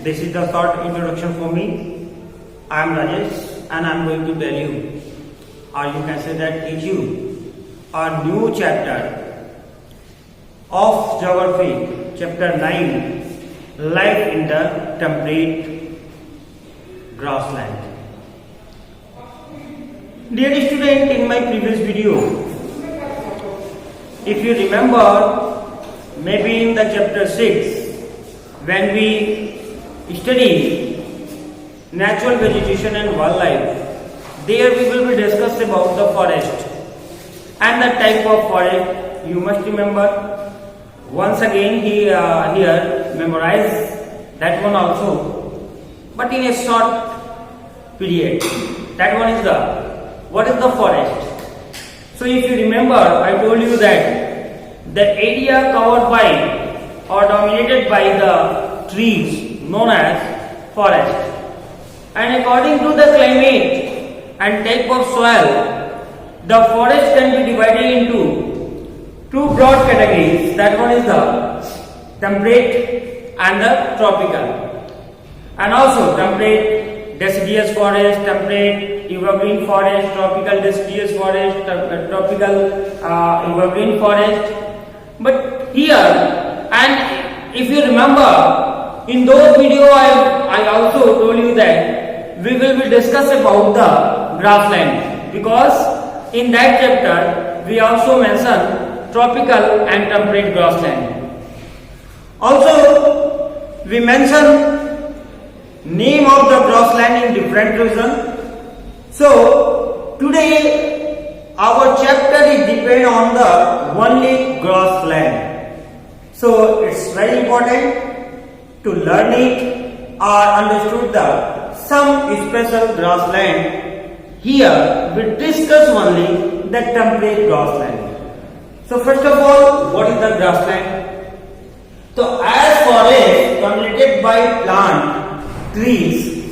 This is the short introduction for me. I am Rajesh and I am going to tell you, or you can say that teach you, a new chapter of geography, chapter 9, life in the temperate grassland. Dear student, in my previous video, if you remember, maybe in the chapter 6, when we study natural vegetation and wildlife, there we will be discussed about the forest and the type of forest. You must remember. Once again, here memorize that one also, but in a short period. That one is what is the forest? So if you remember, I told you that the area covered by or dominated by the trees known as forest, and according to the climate and type of soil, the forest can be divided into two broad categories. That one is the temperate and the tropical, and also temperate deciduous forest, temperate evergreen forest, tropical deciduous forest, tropical evergreen forest. But here, and if you remember, in those videos I also told you that we will be discussing about the grassland, because in that chapter we also mention tropical and temperate grassland. Also, we mention name of the grassland in different regions. So today our chapter is depend on the only grassland. So it's very important to learn it or understood the some special grassland. Here we discuss only the temperate grassland. So first of all, what is the grassland? So as forest dominated by plant, trees,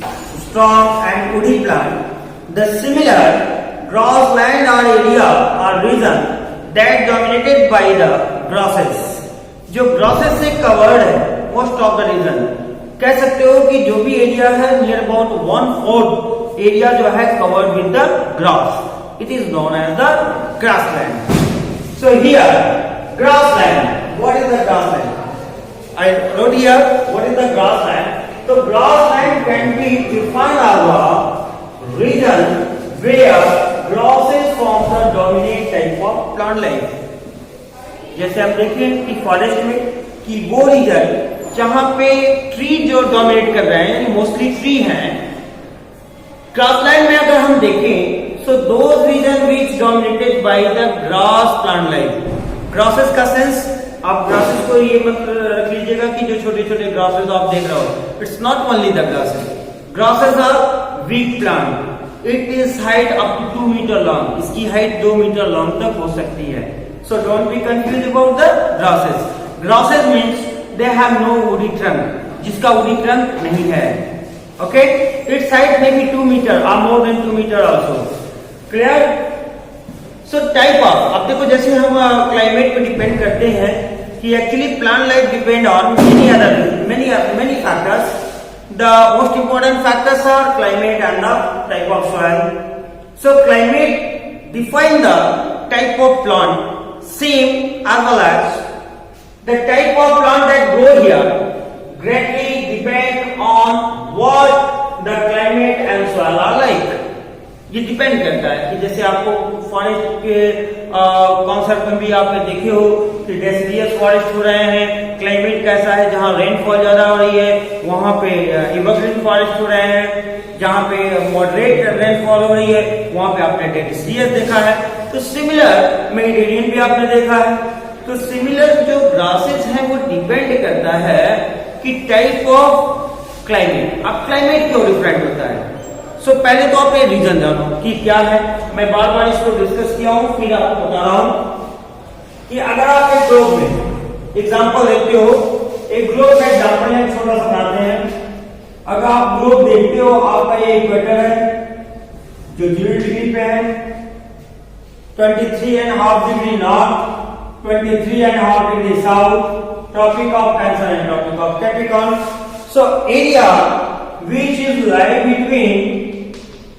strong and woody plant, the similar grassland or area or region that dominated by the grasses, जो grasses से covered है most of the region, कह सकते हो कि जो भी area है near about 1/4 area जो है covered with the grass, it is known as the grassland. So here grassland, what is the grassland? I wrote here what is the grassland. So grassland can be defined as a region where grasses form the dominant type of plant life. जैसे हम देखें कि forest में कि वो reason जहां पे tree जो डोमिनेट कर रहे हैं, मोस्टली ट्री हैं. ग्रासलैंड में अगर हम देखें, so those region which dominated by the grass plant life. Grasses का सेंस, आप ग्रासेस को ये मत रख लीजिएगा कि जो छोटे छोटे ग्रासेस आप देख रहे हो. It's not only the grasses. Grasses are weak plant. It is height up to 2 meter long. इसकी हाइट 2 मीटर लॉन्ग तक हो सकती है. So don't be confuse about the grasses. Grasses means they have no woody trunk, जिसका woody trunk नहीं है. Okay, it's height may be 2 meter और more than 2 meter also. Clear? So type of, अब देखो जैसे हम क्लाइमेट पे depend करते हैं कि actually plant life depend on many factors. The most important factors are climate and the type of soil. So climate define the type of plant, same as well as the type of plant that grow here greatly depend on what the climate and soil are like. ये depend करता है कि जैसे आपको forest के concept में भी आपने देखे हो कि डेसिडियस फॉरेस्ट हो रहे हैं, क्लाइमेट कैसा है, जहां रेनफॉल ज्यादा हो रही है वहां पे एवरग्रीन फॉरेस्ट हो रहे हैं, जहां पे मॉडरेट रेनफॉल हो रही है वहां पे आपने डेसिडियस देखा है. तो सिमिलर मेडिटेरियन भी आपने देखा है. तो सिमिलर जो ग्रासेस हैं वो डिपेंड करता है कि टाइप ऑफ क्लाइमेट. अब क्लाइमेट क्यों डिफरेंट होता है? सो पहले तो आप ये रीजन जानो कि क्या है. मैं बार बार इसको डिस्कस किया हूं, फिर आपको बता रहा हूं कि अगर आप एक ग्लोब में एग्जांपल देखते हो, एक ग्लोब का एग्जांपल है, छोटा सा बनाते हैं. अगर आप ग्लोब देखते हो, आपका ये इक्वेटर है जो 0 डिग्री पे है, 23.5 degree north, 23.5 degree south, Tropic of Cancer and Tropic of Capricorn. So area which is lie between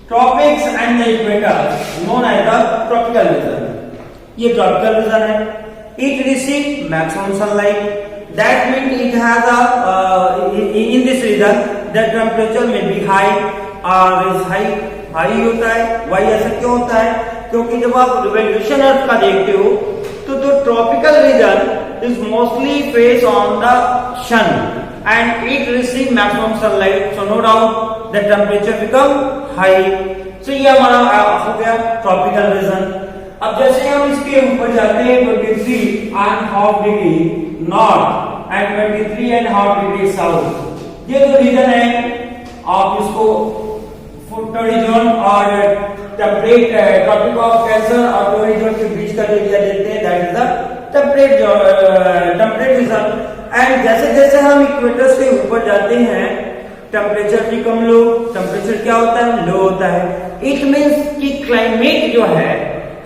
tropics and the equator known as the tropical region. ये tropical region है. It receives maximum sunlight. That means it has a in this region the temperature may be high or is high. High होता है. Why ऐसा क्यों होता है? क्योंकि जब आप रिवोल्यूशन अर्थ का देखते हो तो tropical region is mostly face on the sun and it receive maximum sunlight, so no doubt the temperature become high. So ये हमारा हो गया ट्रॉपिकल रीजन. अब जैसे हम इसके ऊपर जाते हैं 23.5 degree north and 23.5 degree south, ये जो रीजन है आप इसको टोरिजोन और टेम्परेट ट्रॉपिक ऑफ कैंसर और टोरिजोन के बीच का एरिया देखते हैं, that is the temperate region. And जैसे जैसे हम इक्वेटर से ऊपर जाते हैं टेम्परेचर भी कम लो, टेम्परेचर क्या होता है? लो होता है. इट मींस कि क्लाइमेट जो है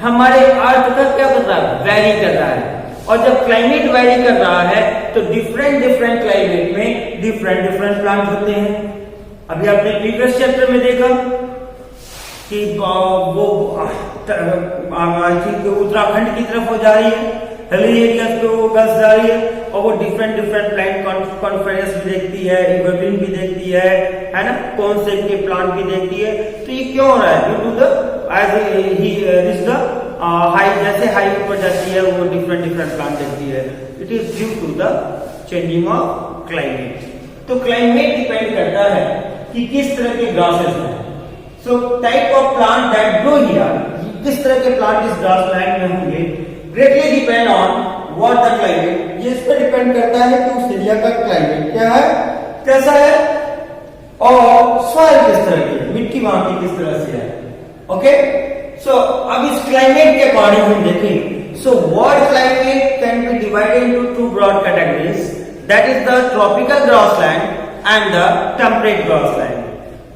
हमारे अर्थ का क्या कर रहा है? वेरी कर रहा है. और जब क्लाइमेट वेरी कर रहा है तो डिफरेंट क्लाइमेट में डिफरेंट प्लांट होते हैं. अभी आपने प्रीवियस चैप्टर में देखा कि वो आई थिंक उत्तराखंड की तरफ हो जा रही है, हिली एरिया पे वो गस जा रही है और वो डिफरेंट प्लांट कॉन्फ्रेंस भी देखती है, इवर्ग्रीन भी देखती है ना, कौन से के प्लांट भी देखती है. तो ये क्यों हो रहा है? Due to the as he reach the high, जैसे हाई ऊपर जाती है वो डिफरेंट प्लांट देखती है. It is due to the changing of climate. तो क्लाइमेट डिपेंड करता है कि किस तरह के ग्रासेस हैं. So type of plant that grow here, किस तरह के प्लांट इस ग्रासलैंड में होंगे, greatly depend on what the climate. ये इस पर डिपेंड करता है कि उस एरिया का क्लाइमेट क्या है, कैसा है, और सॉइल किस तरह की है, मिट्टी वहां की किस तरह से है. ओके, सो अब इस क्लाइमेट के बारे में देखें. So world climate can be divided into two broad categories, that is the tropical grassland and the temperate grassland.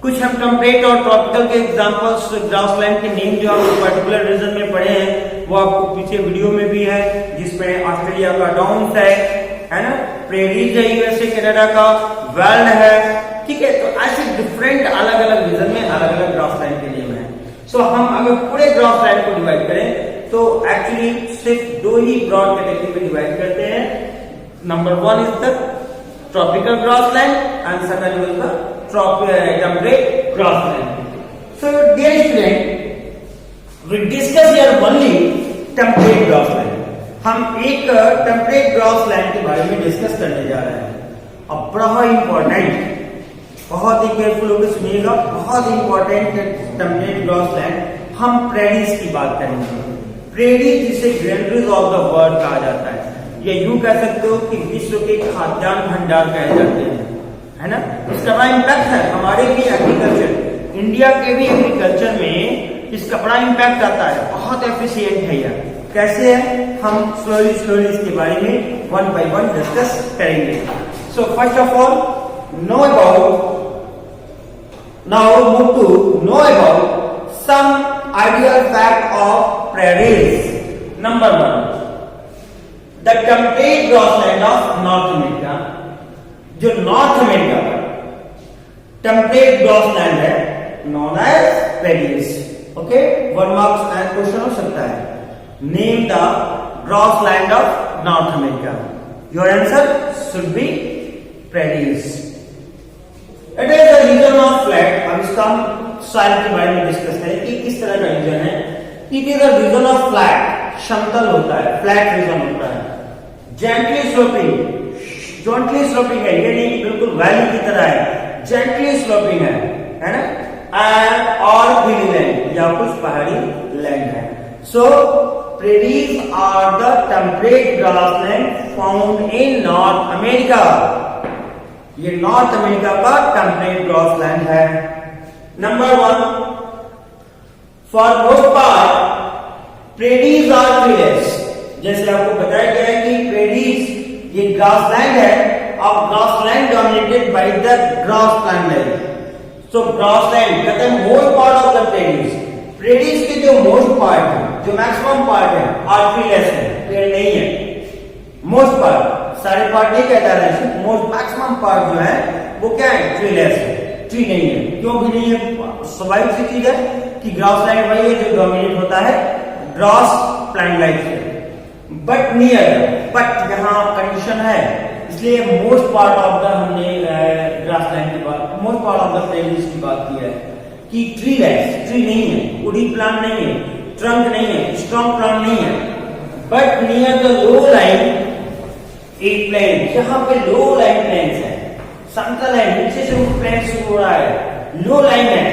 कुछ हम टेम्परेट और ट्रॉपिकल के एग्जांपल्स ग्रासलैंड के नेम जो हम पर्टिकुलर रीजन में पढ़े हैं वो आपको पीछे वीडियो में भी है, जिसमें ऑस्ट्रेलिया का डाउन्स है ना, प्रेरीज है यूएसए कनाडा का, वेल्ड है. ठीक है, तो ऐसे डिफरेंट अलग रीजन में अलग ग्रासलैंड के नेम है. सो हम अगर पूरे ग्रासलैंड को डिवाइड करें तो एक्चुअली सिर्फ दो ही ब्रॉड कैटेगरी में डिवाइड करते हैं. Number 1 is the tropical grassland and second is the temperate grassland. So dear student, we discuss here only temperate grassland. हम एक temperate grassland के बारे में डिस्कस करने जा रहे हैं. अब बड़ा इंपॉर्टेंट, बहुत ही केयरफुल होकर सुनिएगा, बहुत इंपॉर्टेंट temperate grassland. हम प्रेरीज की बात करेंगे. प्रेरीज जिसे ग्रैंडरीज ऑफ द वर्ल्ड कहा जाता है, या यूं कह सकते हो कि विश्व के खाद्यान्न भंडार कहे जाते हैं, है ना. इसका बड़ा इम्पैक्ट है हमारे भी एग्रीकल्चर, इंडिया के भी एग्रीकल्चर में इसका बड़ा इम्पैक्ट आता है. बहुत एफिशिएंट है यह. कैसे है हम स्लोली इसके बारे में 1 by 1 डिस्कस करेंगे. So first of all know about some ideal fact of prairies. Number 1, the temperate grassland of North America. जो नॉर्थ अमेरिका का टेम्परेट ग्रासलैंड है known as prairies. Okay, 1 marks and question हो सकता है. Name the grassland of North America. Your answer should be prairies. It is the region of flat. अब इसका हम soil के बारे में डिस्कस करें कि किस तरह का रीजन है. It is the region of flat, समतल होता है, फ्लैट रीजन होता है. जेंटली स्लोपिंग है, ये नहीं बिल्कुल वैली की तरह है, जेंटली स्लोपिंग है ना. एंड और हिली लैंड या कुछ पहाड़ी लैंड है. So prairies are the temperate grassland found in North America. ये नॉर्थ अमेरिका का टेम्परेट ग्रासलैंड है. Number 1, for most part prairies are treeless. जैसे आपको बताया गया है कि प्रेरीज ये ग्रासलैंड है, और grassland dominated by the grass plant life. So grassland कहते हैं most part of the prairies. Prairies के जो मोस्ट पार्ट है, जो मैक्सिमम पार्ट है, आर ट्रीलेस है, पेड़ नहीं है. मोस्ट पार्ट सारे पार्ट नहीं कहता है, मोस्ट मैक्सिमम पार्ट जो है वो क्या है, ट्रीलेस है, ट्री नहीं है। क्यों भी नहीं है? स्वाभाविक सी चीज है कि ग्रासलैंड वही है जो डोमिनेट होता है ग्रास प्लांट लाइफ से, बट नियर, बट यहाँ कंडीशन है, इसलिए मोस्ट पार्ट ऑफ द हमने ग्रासलैंड की बात, most part of the playlist की बात की है कि ट्रीलेस, ट्री नहीं है, वुडी प्लांट नहीं है, ट्रंक नहीं है, स्ट्रॉन्ग प्लांट नहीं है, but near the low line एक प्लेन, यहाँ पे लो लाइन प्लेन्स है, समतल है, नीचे से प्लेन शुरू हो रहा है, लो लाइन है,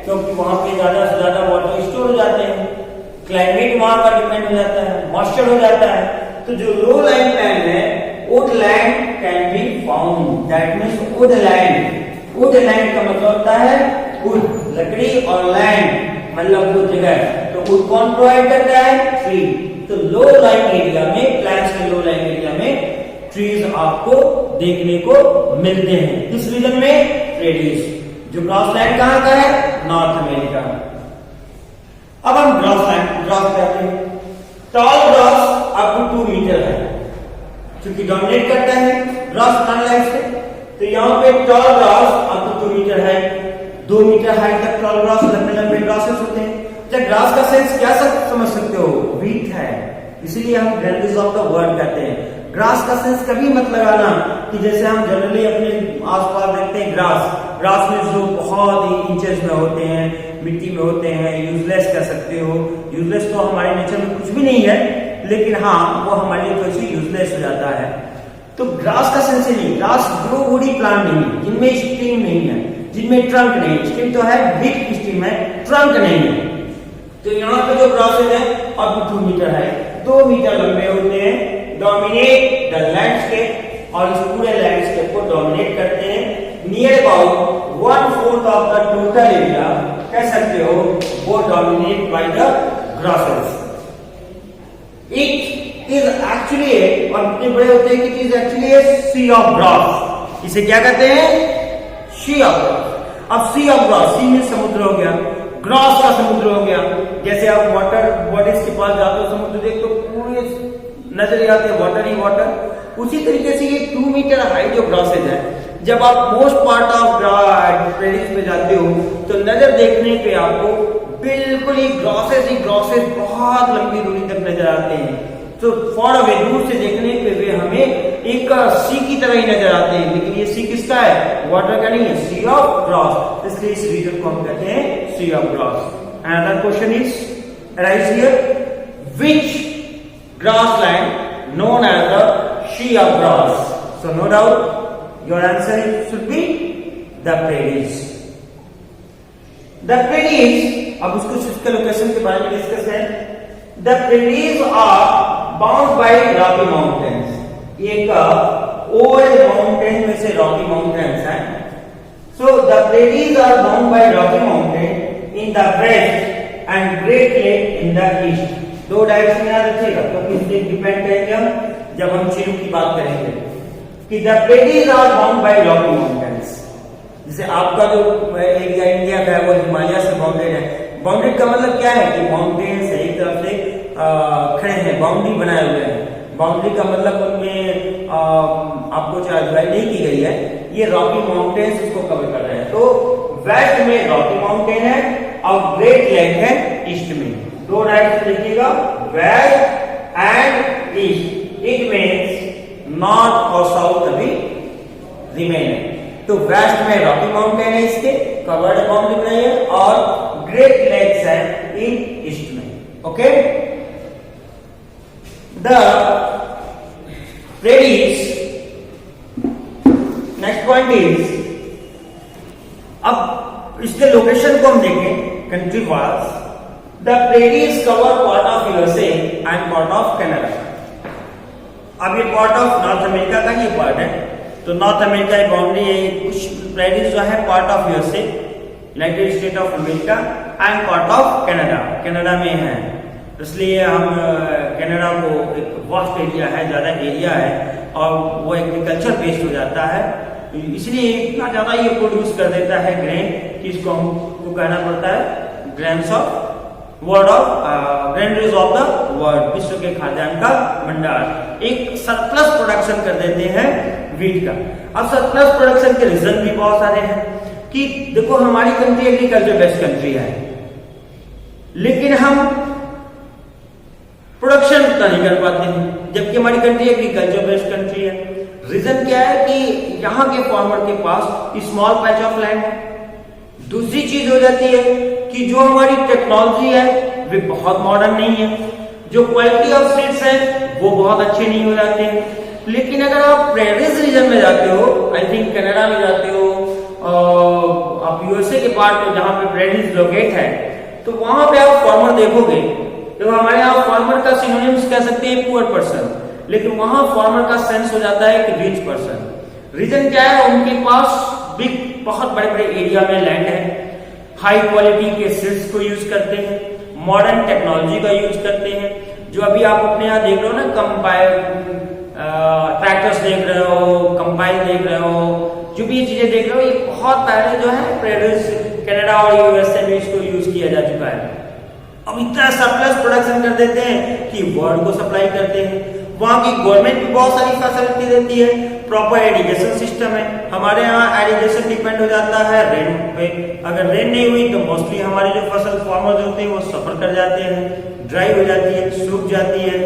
क्योंकि वहां पे ज्यादा से ज्यादा वाटर स्टोर हो जाते हैं, क्लाइमेट वहां पर डिपेंड हो जाता है, मॉइस्चर हो जाता है, तो जो लो लाइन प्लेन है woodland can be found, that means woodland, woodland का मतलब होता है wood, लकड़ी, और लैंड मतलब वो जगह, तो wood कौन प्रोवाइड करता है, ट्री। तो लो लाइन एरिया में, प्लांट्स के लो लाइन एरिया में ट्रीज आपको देखने को मिलते हैं। इस रीजन में प्रेरीज, जो ग्रासलैंड कहाँ का है, नॉर्थ अमेरिका। अब हम ग्रास कहते हैं, tall grass up to 2 metre है, क्योंकि डोमिनेट करता है ग्रास प्लांट लाइफ से, तो यहाँ पे tall grass up to 2 metre है, 2 मीटर हाइट तक टॉल ग्रास, लंबे लंबे ग्रासेस होते हैं। जब ग्रास का सेंस क्या समझ सकते हो, वीट है, इसीलिए हम ग्रैंडिस ऑफ द वर्ड कहते हैं। ग्रास का सेंस कभी मत लगाना कि जैसे हम जनरली अपने आसपास देखते हैं ग्रास में जो बहुत ही इंचेस में होते हैं, मिट्टी में होते हैं, यूजलेस कह सकते हो। यूजलेस तो हमारे नेचर में कुछ भी नहीं है, लेकिन हाँ वो हमारे लिए थोड़ी सी यूजलेस हो जाता है। तो ग्रास का सेंस नहीं, ग्रास ग्रो वुडी प्लांट नहीं है, जिनमें स्टीम नहीं है, जिनमें ट्रंक नहीं है, स्टीम तो है, बिग स्टीम है, ट्रंक नहीं है। तो यहाँ पे जो ग्रासेज है अब 2 मीटर है, 2 मीटर लंबे होते हैं, डोमिनेट द लैंडस्केप, और इस पूरे लैंडस्केप को डोमिनेट करते हैं। Near about 1/4 of the total area कह सकते हो वो dominate by the grasses. It is actually, और इतने बड़े होते हैं कि it is actually see of grass. इसे क्या कहते हैं, सी ऑफ ग्रास। अब सी ऑफ ग्रास, सी में समुद्र हो गया, ग्रास का समुद्र हो गया। जैसे आप वाटर बॉडीज के पास जाते हो, समुद्र देखो तो पूरे नजर आते हैं वाटर ही वाटर, उसी तरीके से ये 2 मीटर हाइट जो ग्रासेज है, जब आप मोस्ट पार्ट ऑफ प्रेरीज पे जाते हो तो नजर देखने पे आपको बिल्कुल ही ग्रासेज बहुत लंबी दूरी तक नजर आते हैं। तो फॉर अवे, दूर से देखने पे वे हमें एक सी की तरह ही नजर आते हैं, लेकिन ये सी किसका है, वाटर का नहीं है, सी ऑफ ग्रास। इसलिए इस रीजन को हम कहते हैं sea of grass. Another question is arise here, which grassland known as the sea of grass? So no doubt your answer should be the prairies. The prairies, अब उसको उसके लोकेशन के बारे में डिस्कस है। The prairies are bound by Rocky Mountains. एक old mountain में से Rocky Mountains हैं। So the prairies are bound by Rocky Mountain in the west and Great Lake in the east. 2 direction याद रखिएगा, क्योंकि इससे डिपेंड करेंगे हम जब हम चीनों की बात करेंगे कि the prairies are bound by Rocky Mountains. जैसे आपका जो एरिया इंडिया का है वो हिमालय से बाउंडेड है। बाउंडेड का मतलब क्या है कि माउंटेन्स है, एक तरफ से खड़े हैं, बाउंड्री बनाए हुए हैं। बाउंड्री का मतलब उनमें आपको डिवाइड नहीं की गई है, ये रॉकी माउंटेन्स इसको कवर कर रहे हैं। तो वेस्ट में रॉकी माउंटेन है और ग्रेट लेक है ईस्ट में। 2 डायरेक्शन लिखिएगा, west and east. It means north और साउथ अभी रिमेन है। तो वेस्ट में रॉकी माउंटेन है, इसके कवर्ड बाउंड्री बनाई है, और ग्रेट लेक्स है इन ईस्ट में। Okay, the prairies, next point is, अब इसके लोकेशन को हम देखें country wise. The prairies cover part of USA and part of Canada. अब ये पार्ट ऑफ नॉर्थ अमेरिका का ही पार्ट है, तो नॉर्थ अमेरिका की बाउंड्री है। कुछ प्रेरीज जो है part of USA, United state of America, and part of Canada, Canada में है। इसलिए हम कनाडा को एक वास्ट एरिया है, ज्यादा एरिया है, और वो एग्रीकल्चर बेस्ड हो जाता है, इसलिए इतना ज्यादा ये प्रोड्यूस कर देता है ग्रेन कि इसको हमको कहना पड़ता है grains of world of ग्रैंडरीज of the world, विश्व के खाद्यान्न का भंडार, एक सरप्लस प्रोडक्शन कर देते हैं वीट का। अब सरप्लस प्रोडक्शन के रीजन भी बहुत सारे हैं कि देखो हमारी कंट्री एग्रीकल्चर बेस्ड कंट्री है, लेकिन हम प्रोडक्शन उतना नहीं कर पाते हैं, जबकि हमारी कंट्री एग्रीकल्चर बेस्ड कंट्री है। रीजन क्या है कि यहाँ के फार्मर के पास स्मॉल पैच ऑफ लैंड है। दूसरी चीज हो जाती है कि जो हमारी टेक्नोलॉजी है वे बहुत मॉडर्न नहीं है, जो क्वालिटी ऑफ सीड्स है वो बहुत अच्छे नहीं हो जाते हैं। लेकिन अगर आप प्रेरीज रीजन में जाते हो, आई थिंक कनाडा में जाते हो, आप यूएसए के पार्ट में जहां पे प्रेरीज लोकेट है, तो वहां पे आप फार्मर देखोगे तो हमारे यहाँ फार्मर का सिनोनिम्स कह सकते हैं पुअर पर्सन, लेकिन वहां फार्मर का सेंस हो जाता है कि रिच पर्सन। रीजन क्या है, उनके पास बिग बहुत बड़े बड़े एरिया में लैंड है, हाई क्वालिटी के सीड्स को यूज करते हैं, मॉडर्न टेक्नोलॉजी का यूज करते हैं। जो अभी आप अपने यहाँ देख रहे हो ना, कंपाइल ट्रैक्टर्स देख रहे हो, कंपाइल देख रहे हो, जो भी ये चीजें देख रहे हो, ये बहुत पहले जो है प्रेरीज कनाडा और यूएसए में इसको यूज किया जा चुका है। अब इतना सरप्लस प्रोडक्शन कर देते हैं कि वर्ल्ड को सप्लाई करते हैं। वहां की गवर्नमेंट भी बहुत सारी फैसिलिटी देती है, प्रॉपर एरिगेशन सिस्टम है। हमारे यहाँ एरिगेशन डिपेंड हो जाता है रेन पे, अगर रेन नहीं हुई तो मोस्टली हमारे जो फसल फार्मर्स होते हैं वो सफर कर जाते हैं, ड्राई हो जाती है, सूख जाती है।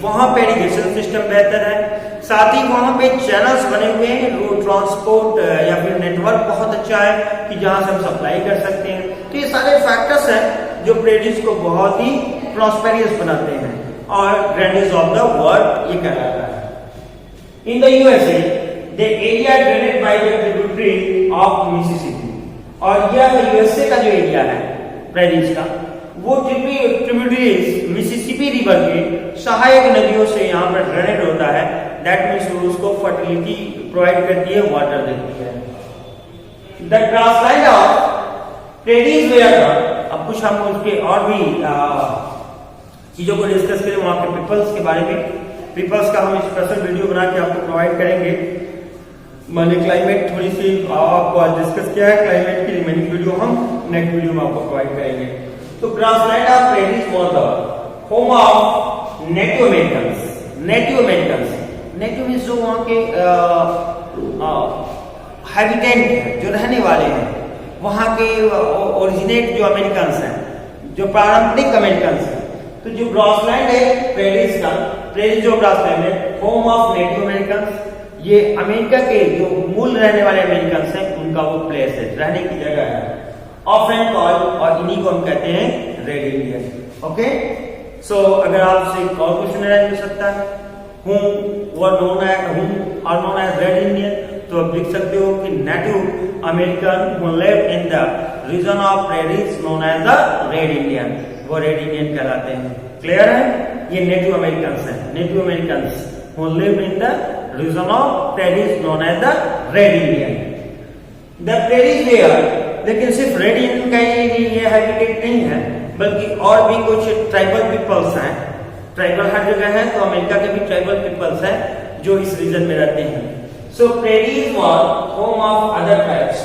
वहां पे एरिगेशन सिस्टम बेहतर है, साथ ही वहां पे चैनल्स बने हुए हैं, रोड ट्रांसपोर्ट या फिर नेटवर्क बहुत अच्छा है कि जहां से हम सप्लाई कर सकते हैं। तो ये सारे फैक्टर्स हैं जो प्रेड्यूस को बहुत ही प्रॉस्पेरियस बनाते हैं और ग्रैंडरीज ऑफ द वर्ल्ड ये कहलाता है। In the USA the area drained by the tributary of Mississippi, और यह यूएसए का जो एरिया है प्रेड्यूस का, वो ट्रिब्यूटरीज मिसिसिपी रिवर के सहायक नदियों से यहाँ पर ड्रेनेड होता है। दैट मीन्स उसको फर्टिलिटी प्रोवाइड करती है, वाटर देती है। द ग्रासलैंड ऑफ प्रेडीज वेयर, अब कुछ हम उसके और भी चीजों को डिस्कस करें, वहां के पीपल्स के बारे में। पीपल्स का हम स्पेशल वीडियो बना के आपको प्रोवाइड करेंगे। मैंने क्लाइमेट थोड़ी सी आपको डिस्कस किया है, क्लाइमेट की रिमेनिंग वीडियो हम नेक्स्ट वीडियो में आपको प्रोवाइड करेंगे। तो grassland of prairies was the home of native Americans. Native Americans, native means जो वहां के हैबिटेंट जो रहने वाले हैं, वहां के ओरिजिनेट जो अमेरिकन्स हैं, जो पारंपरिक अमेरिकन्स हैं। तो जो ग्रासलैंड है प्रेरीज का, प्रेरीज जो ग्रासलैंड है, होम ऑफ नेटिव अमेरिकन्स, ये अमेरिका के जो मूल रहने वाले अमेरिकन्स हैं उनका वो प्लेस है, रहने की जगह है। ऑफन कॉल, और इन्हीं को हम कहते हैं रेड इंडियन। ओके, सो अगर आपसे एक और क्वेश्चन अराइज हो सकता है, whom are known as red Indian, तो आप लिख सकते हो कि native American who lived in the region of prairies known as the red Indian, वो रेड इंडियन कहलाते हैं। क्लियर है, ये नेटिव अमेरिकन्स हैं, native Americans who lived in the region of prairies known as the red Indian। The prairies were, लेकिन सिर्फ red Indian का ये हैबिटेट नहीं है, बल्कि और भी कुछ ट्राइबल पीपल्स हैं। ट्राइबल हर जगह है, तो अमेरिका के भी ट्राइबल पीपल्स हैं जो इस रीजन में रहते हैं। So prairies were home of other tribes,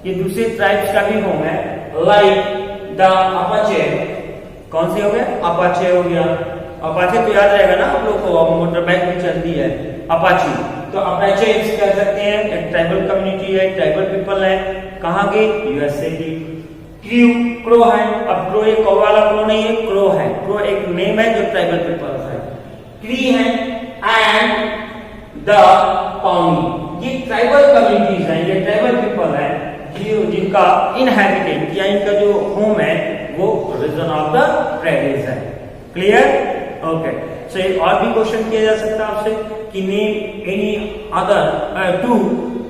ये दूसरे ट्राइब्स का भी होम है, लाइक द अपाचे। कौन से हो गए? अपाचे हो गया। अपाचे तो याद रहेगा ना आप लोग को, मोटर बाइक भी चलती है अपाची, तो अपाचे कह सकते हैं, एक ट्राइबल कम्युनिटी है, ट्राइबल पीपल है। कहाँ के? यूएसए की। क्रो है, अब क्रो एक कौ वाला क्रो नहीं है, क्रो है, क्रो एक नेम है जो ट्राइबल पीपल्स है। क्री है एंड द पाउनी, ये ट्राइबल कम्युनिटीज हैं, ये ट्राइबल पीपल है जिनका इनहैबिटेंट या इनका जो होम है वो रीजन ऑफ द प्रेरीज है। क्लियर? ओके, सो एक और भी क्वेश्चन किया जा सकता है आपसे कि name any other two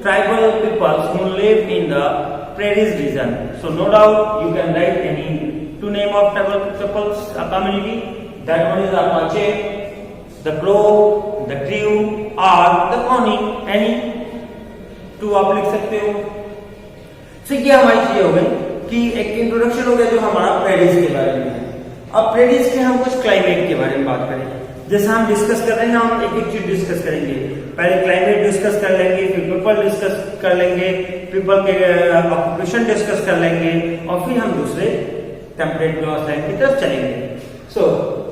tribal peoples who live in the prairies region. So no doubt you can write any two name of tribal peoples, a community. That one is Apache, the Crow, the Crew, or the Pawnee. Any two आप लिख सकते हो। So ये हमारी चीजें हो गई कि एक इंट्रोडक्शन हो गया जो हमारा प्रेरीज के बारे में है। अब प्रेरीज के हम कुछ क्लाइमेट के बारे में बात करें। जैसा हम डिस्कस कर रहे हैं, हम एक एक चीज डिस्कस करेंगे। पहले क्लाइमेट डिस्कस कर लेंगे, फिर पीपल डिस्कस कर लेंगे, पीपल के ऑक्यूपेशन डिस्कस कर लेंगे, और फिर हम दूसरे टेम्परेट ग्रॉस लाइन की तरफ चलेंगे। सो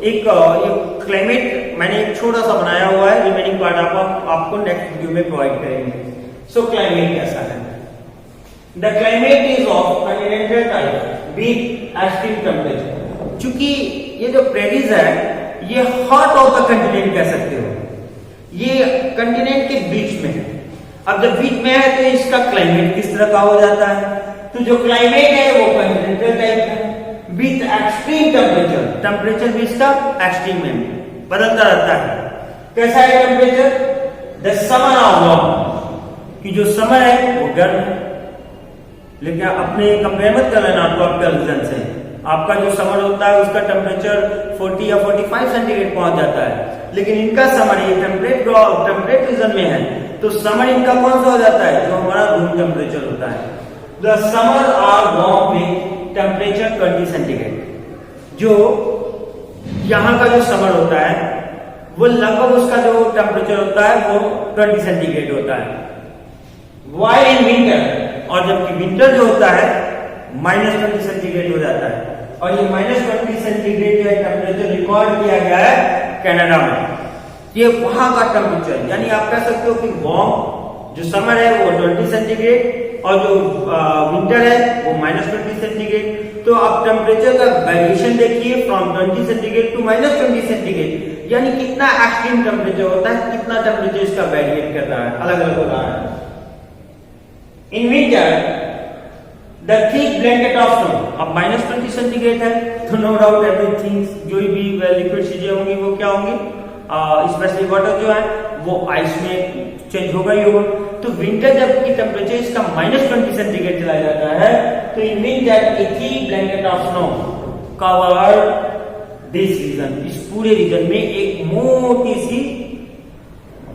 एक क्लाइमेट मैंने एक छोटा सा बनाया हुआ है, रिमेनिंग पार्ट आपको नेक्स्ट वीडियो में प्रोवाइड करेंगे। सो क्लाइमेट कैसा है? The climate is of continental type with extreme temperature. चूंकि ये जो प्रेरीज है ये हार्ट ऑफ द कंटिनेंट कह सकते हो, ये कंटिनेंट के बीच में है। अब जब बीच में है तो इसका क्लाइमेट किस तरह का हो जाता है? तो जो क्लाइमेट है वो कॉन्टिनेंटल टाइप है विथ एक्सट्रीम टेम्परेचर। टेम्परेचर भी इसका एक्सट्रीम में बदलता रहता है। कैसा है temperature? The summer of warm, कि जो समर है वो गर्म है, लेकिन अपने कंपेयर मत कर लेना ट्रॉपिकल रीजन से। आपका जो समर होता है उसका टेम्परेचर 40 या 45 सेंटीग्रेड पहुंच जाता है, लेकिन इनका समर ये टेम्परेट रीजन में है तो समर इनका कौन सा हो जाता है? जो हमारा रूम टेम्परेचर होता है। The summer are warm with temperature 20 centigrade. जो यहाँ का जो समर होता है वो लगभग उसका जो टेम्परेचर होता है वो 20 सेंटीग्रेड होता है। वाई इन विंटर, और जबकि विंटर जो होता है -20 सेंटीग्रेड हो जाता है। और ये -20 सेंटीग्रेड जो टेम्परेचर रिकॉर्ड किया गया है कनाडा में। ये वहां का टेम्परेचर, यानी आप कह सकते हो कि वार्म जो समर है वो 20 सेंटीग्रेड और जो विंटर है वो -20 सेंटीग्रेड। तो आप टेम्परेचर का वेरिएशन देखिए फ्रॉम 20 सेंटीग्रेड टू -20 सेंटीग्रेड, यानी कितना एक्सट्रीम टेम्परेचर होता है, कितना टेम्परेचर इसका वेरिएट कर रहा है, अलग अलग हो रहा है। In winter the thick blanket of snow, अब -20 सेंटीग्रेड है तो नो डाउट एवरीथिंग जो भी लिक्विड चीजें होंगी वो क्या होंगी, स्पेशली वाटर जो है वो आइस में चेंज होगा ही होगा। तो विंटर जब की टेम्परेचर इसका -20 सेंटीग्रेड चला जाता है तो in winter a thick blanket of snow cover this region, इस पूरे रीजन में एक मोटी सी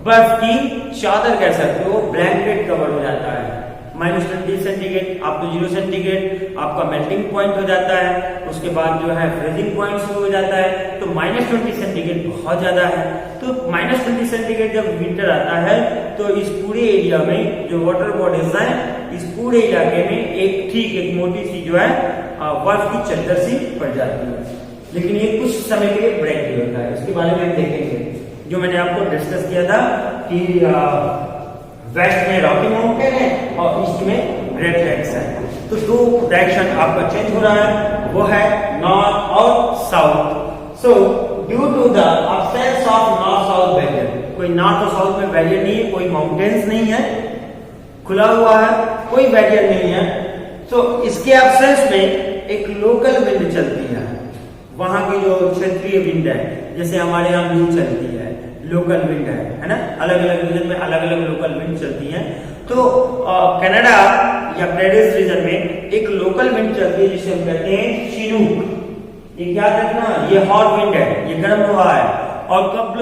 बर्फ की चादर कह सकते हो, ब्लैंकेट कवर हो जाता है। -20 सेंटीग्रेड आपको 0 सेंटीग्रेड आपका मेल्टिंग पॉइंट हो जाता है, उसके बाद जो है फ्रीजिंग पॉइंट शुरू हो जाता है। तो -20 सेंटीग्रेड बहुत ज्यादा है। तो -20 सेंटीग्रेड जब विंटर आता है तो इस पूरे एरिया में जो वाटर बॉडीज हैं इस पूरे इलाके में एक मोटी सी जो है बर्फ की चद्दर सी पड़ जाती है। लेकिन ये कुछ समय के लिए ब्रेक भी होता है, उसके बारे में हम देखेंगे। जो मैंने आपको डिस्कस किया था कि वेस्ट में रॉकी माउंटेन है और ईस्ट में ग्रेट लेक्स है, तो दो डायरेक्शन आपका चेंज हो रहा है, वो है नॉर्थ और south. So due to the absence of north south barrier, कोई नॉर्थ और साउथ में बैरियर नहीं है, कोई माउंटेन्स नहीं है, खुला हुआ है, कोई बैरियर नहीं है। तो इसके एब्सेंस में एक लोकल विंड चलती है, वहां की जो क्षेत्रीय विंड है, जैसे हमारे यहाँ लू चलती है, लोकल विंड है ना, अलग अलग रीजन में अलग अलग लोकल विंड चलती है। तो कनाडा या प्रेरीज रीजन में एक लोकल विंड चलती है जिसे हम कहते हैं चिनूक। ये याद रखना, ये हॉट विंड है, ये गर्म हवा है। और कब